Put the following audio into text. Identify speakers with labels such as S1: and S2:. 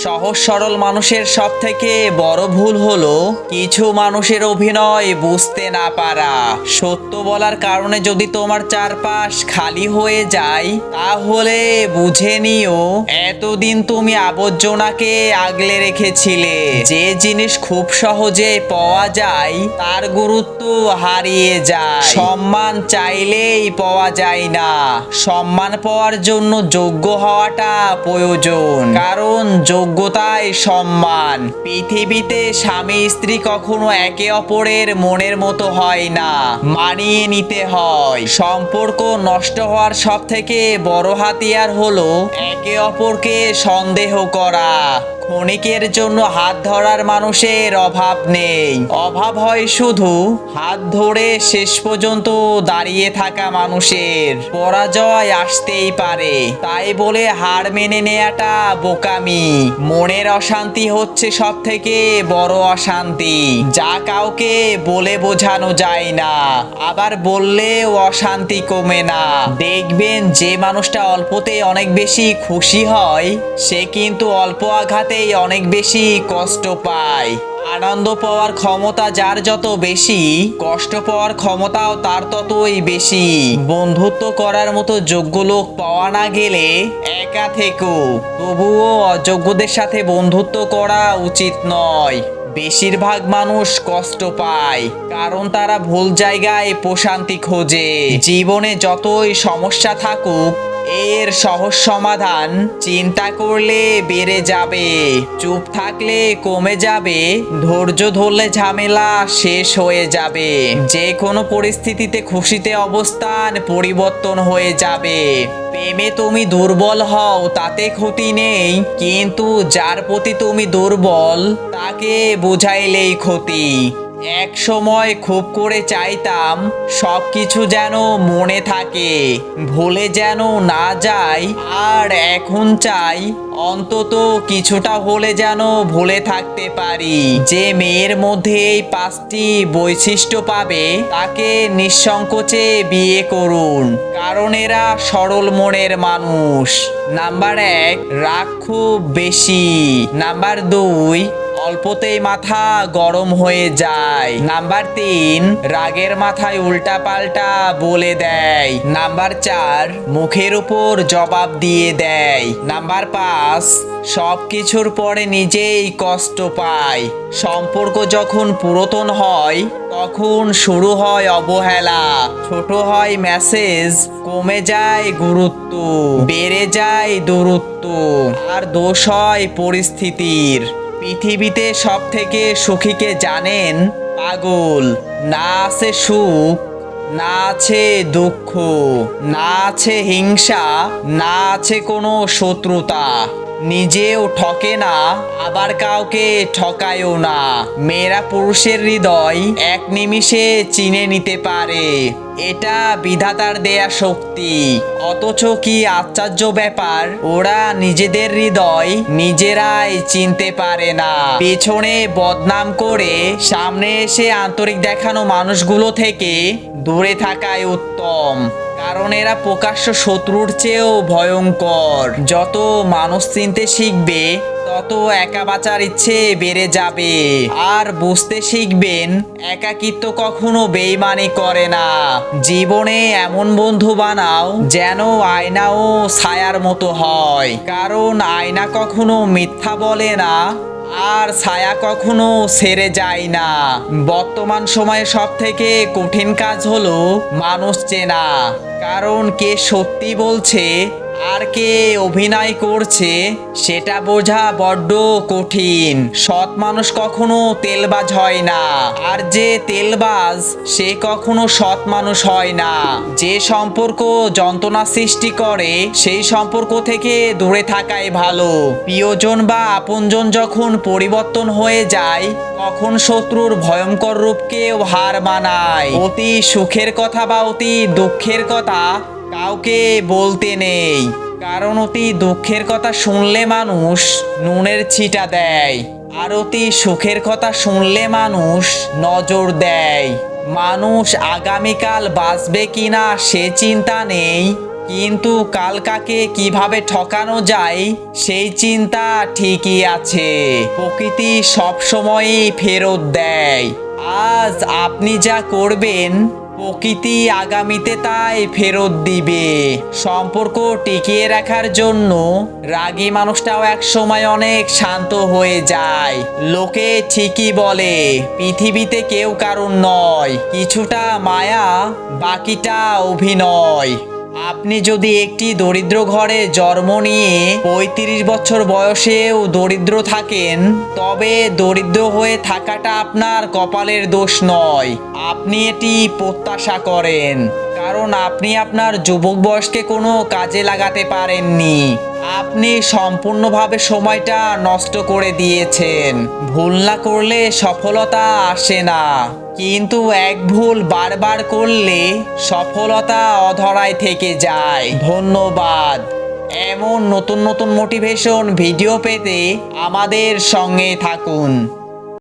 S1: সহজ সরল মানুষের সব থেকে বড় ভুল হলো কিছু মানুষের অভিনয় বুঝতে না পারা। সত্য বলার কারণে যদি তোমার চারপাশ খালি হয়ে যায় তাহলে বুঝে নিও এতদিন তুমি আবর্জনাকে আগলে রেখেছিলে। যে জিনিস খুব সহজে পাওয়া যায় তার গুরুত্ব হারিয়ে যায়। সম্মান চাইলেই পাওয়া যায় না, সম্মান পাওয়ার জন্য যোগ্য হওয়াটা প্রয়োজন, কারণ যোগ্যতাই সম্মান। পৃথিবীতে স্বামী স্ত্রী কখনো একে অপরের মনের মতো হয় না, মানিয়ে নিতে হয়। সম্পর্ক নষ্ট হওয়ার সব থেকে বড় হাতিয়ার হলো একে অপরকে সন্দেহ করা। ক্ষণিকের জন্য হাত ধরার মানুষের অভাব নেই, অভাব হয় শুধু হাত ধরে শেষ পর্যন্ত দাঁড়িয়ে থাকা মানুষের। পরাজয় আসতেই পারে, তাই বলে হার মেনে নেওয়াটা বোকামি। মনের অশান্তি হচ্ছে সব থেকে বড় অশান্তি, যা কাউকে বলে বোঝানো যায় না, আবার বললেও অশান্তি কমে না। দেখবেন যে মানুষটা অল্পতে অনেক বেশি খুশি হয় সে কিন্তু অল্প আঘাতেই অনেক বেশি কষ্ট পায়। আনন্দ পাওয়ার ক্ষমতা যার যত বেশি, কষ্ট পাওয়ার ক্ষমতাও তার ততই বেশি। বন্ধুত্ব করার মতো যোগ্য লোক পাওয়া না গেলে একা থেকো, তবুও অযোগ্যদের সাথে বন্ধুত্ব করা উচিত নয়। বেশিরভাগ মানুষ কষ্ট পায় কারণ তারা ভুল জায়গায় প্রশান্তি খোঁজে। জীবনে যতই সমস্যা থাকুক এর সহজ সমাধান চিন্তা করলে বেড়ে যাবে, চুপ থাকলে কমে যাবে, ধৈর্য ধরলে ঝামেলা শেষ হয়ে যাবে। যে কোনো পরিস্থিতিতে খুশিতে অবস্থান পরিবর্তন হয়ে যাবে। প্রেমে তুমি দুর্বল হও তাতে ক্ষতি নেই, কিন্তু যার প্রতি তুমি দুর্বল তাকে বুঝাইলেই ক্ষতি। এক সময় খুব করে চাইতাম সব কিছু যেন মনে থাকে, ভুলে যেন না যায়, আর এখন চাই অন্তত কিছুটা হলে যেন ভুলে থাকতে পারি। যে মেয়ের মধ্যে এই 5টি বৈশিষ্ট্য পাবে তাকে নিঃসংকোচে বিয়ে করুন, কারণ এরা সরল মনের মানুষ। নাম্বার 1, রাগ খুব বেশি। নাম্বার 2, অল্পতেই মাথা গরম হয়ে যায়। নাম্বার 3, রাগের মাথায় উল্টাপাল্টা বলে দেয়। নাম্বার 4, মুখের উপর জবাব দিয়ে দেয়। নাম্বার 5, সব কিছুর পরে নিজেই কষ্ট পায়। সম্পর্ক যখন পুরাতন হয় তখন শুরু হয় অবহেলা, ছোট হয় মেসেজ, কমে যায় গুরুত্ব, বেড়ে যায় দূরত্ব, আর দোষ হয় পরিস্থিতির। পৃথিবীতে সব থেকে সুখীকে জানেন? পাগল। না আছে সুখ, না আছে দুঃখ, না আছে হিংসা, না আছে কোনো শত্রুতা। নিজেও ঠকে না, আবার কাউকে ঠকায়ও না। মেয়েরা পুরুষের হৃদয় এক নিমিষে চিনে নিতে পারে, এটা বিধাতার দেয়া শক্তি। অথচ কি আশ্চর্য ব্যাপার, ওরা নিজেদের হৃদয় নিজেরাই চিনতে পারে না। পেছনে বদনাম করে সামনে এসে আন্তরিক দেখানো মানুষগুলো থেকে দূরে থাকাই উত্তম, কারণ এরা প্রকাশ্য শত্রুর চেয়েও ভয়ঙ্কর। যত মানুষ চিনতে শিখবে তত একা বাঁচার ইচ্ছে বেড়ে যাবে, আর বুঝতে শিখবেন একাকিত্ব কখনো বেইমানি করে না। জীবনে এমন বন্ধু বানাও যেন আয়না ও ছায়ার মতো হয়, কারণ আয়না কখনো মিথ্যা বলে না, আর ছায়া কখনো ছেড়ে যায় না। বর্তমান সময়ে সব থেকে কঠিন কাজ হলো মানুষ চেনা, কারণ কে সত্যি বলছে আর কে অভিনয় করছে সেটা বোঝা বড্ড কঠিন। সৎ মানুষ কখনো তেলবাজ হয় না, আর যে তেলবাজ সে কখনো সৎ মানুষ হয় না। যে সম্পর্ক যন্ত্রণা সৃষ্টি করে সেই সম্পর্ক থেকে দূরে থাকাই ভালো। প্রিয়জন বা আপনজন যখন পরিবর্তন হয়ে যায় তখন শত্রুর ভয়ঙ্কর রূপকেও হার মানায়। অতি সুখের কথা বা অতি দুঃখের কথা কাউকে বলতে নেই, কারণ অতি দুঃখের কথা শুনলে মানুষ নুনের ছিটা দেয়, আর অতি সুখের কথা শুনলে মানুষ নজর দেয়। মানুষ আগামীকাল বাঁচবে কিনা সে চিন্তা নেই, কিন্তু কাল কাকে কিভাবে ঠকানো যায় সেই চিন্তা ঠিকই আছে। প্রকৃতি সবসময়ই ফেরত দেয়। আজ আপনি যা করবেন প্রকৃতি আগামীতে তাই ফেরত দিবে। সম্পর্ক টিকিয়ে রাখার জন্য রাগী মানুষটাও এক সময় অনেক শান্ত হয়ে যায়। লোকে ঠিকই বলে পৃথিবীতে কেউ কারণ নয়, কিছুটা মায়া বাকিটা অভিনয়। আপনি যদি একটি দরিদ্র ঘরে জন্ম নিয়ে ৩৫ বছর বয়সেও দরিদ্র থাকেন, তবে দরিদ্র হয়ে থাকাটা আপনার কপালের দোষ নয়, আপনি এটি প্রত্যাশা করেন। কারণ আপনি আপনার যুবক বয়সকে কোনো কাজে লাগাতে পারেননি। আপনি সম্পূর্ণভাবে সময়টা নষ্ট করে দিয়েছেন। ভুল না করলে সফলতা আসে না, কিন্তু এক ভুল বারবার করলে সফলতা অধরায় থেকে যায়। ধন্যবাদ। এমন নতুন নতুন মোটিভেশন ভিডিও পেতে আমাদের সঙ্গে থাকুন।